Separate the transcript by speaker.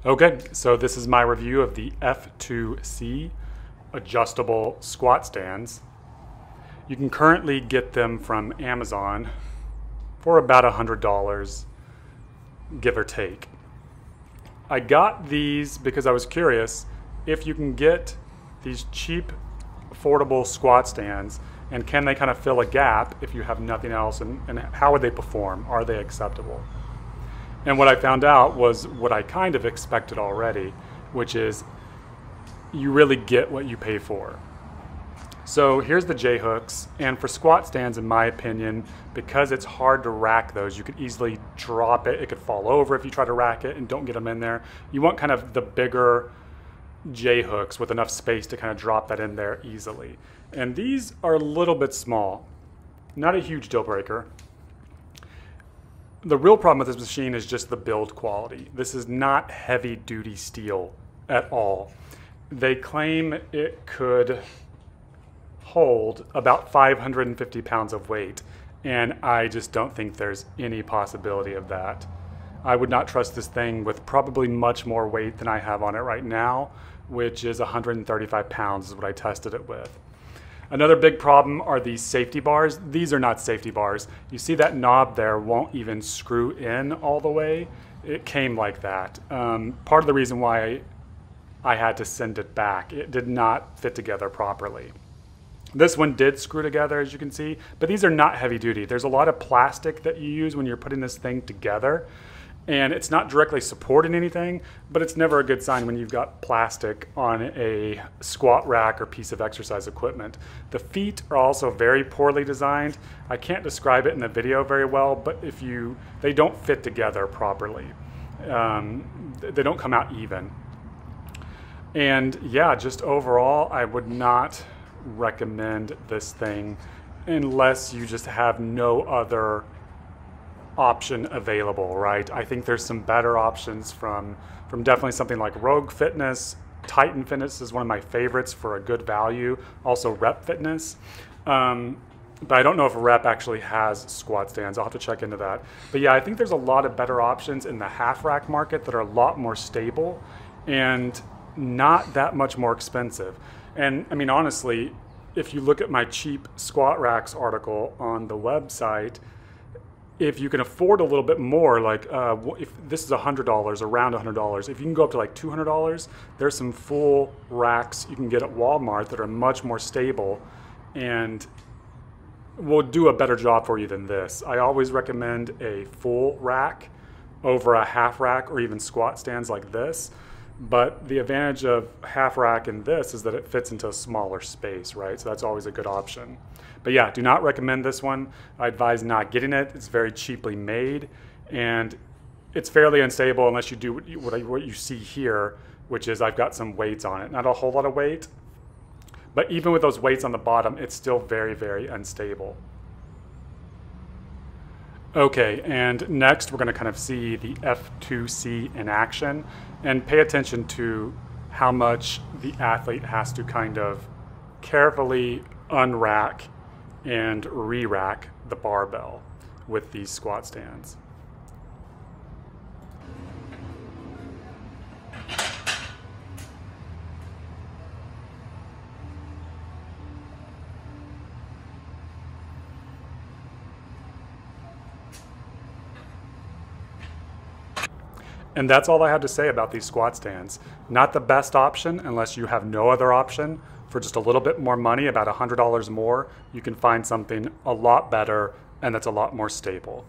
Speaker 1: Okay, so this is my review of the F2C adjustable squat stands. You can currently get them from Amazon for about $100, give or take. I got these because I was curious if you can get these cheap, affordable squat stands, and can they kind of fill a gap if you have nothing else, and how would they perform? Are they acceptable? And what I found out was what I kind of expected already, which is you really get what you pay for. So here's the J-hooks, and for squat stands, in my opinion, because it's hard to rack those, you could easily drop it. It could fall over if you try to rack it and don't get them in there. You want kind of the bigger J-hooks with enough space to kind of drop that in there easily. And these are a little bit small, not a huge deal breaker. The real problem with this machine is just the build quality. This is not heavy duty steel at all. They claim it could hold about 550 pounds of weight, and I just don't think there's any possibility of that. I would not trust this thing with probably much more weight than I have on it right now, which is 135 pounds is what I tested it with. Another big problem are these safety bars. These are not safety bars. You see that knob there won't even screw in all the way. It came like that. Part of the reason why I had to send it back, it did not fit together properly. This one did screw together, as you can see, but these are not heavy duty. There's a lot of plastic that you use when you're putting this thing together, and it's not directly supporting anything, but it's never a good sign when you've got plastic on a squat rack or piece of exercise equipment. The feet are also very poorly designed. I can't describe it in the video very well, but they don't fit together properly. They don't come out even. And yeah, just overall, I would not recommend this thing unless you just have no other option available, right? I think there's some better options from definitely something like Rogue Fitness. Titan Fitness is one of my favorites for a good value. Also Rep Fitness. But I don't know if Rep actually has squat stands. I'll have to check into that. But yeah, I think there's a lot of better options in the half rack market that are a lot more stable and not that much more expensive. And I mean, honestly, if you look at my cheap squat racks article on the website, if you can afford a little bit more, like if this is $100, around $100, if you can go up to like $200, there's some full racks you can get at Walmart that are much more stable and will do a better job for you than this. I always recommend a full rack over a half rack or even squat stands like this. But the advantage of half rack in this is that it fits into a smaller space, right? So that's always a good option. But yeah, do not recommend this one. I advise not getting it. It's very cheaply made, and it's fairly unstable unless you do what you see here, which is I've got some weights on it. Not a whole lot of weight, but even with those weights on the bottom, it's still very, very unstable. Okay, and next we're going to kind of see the F2C in action and pay attention to how much the athlete has to kind of carefully unrack and re-rack the barbell with these squat stands. And that's all I have to say about these squat stands. Not the best option unless you have no other option. For just a little bit more money, about $100 more, you can find something a lot better and that's a lot more stable.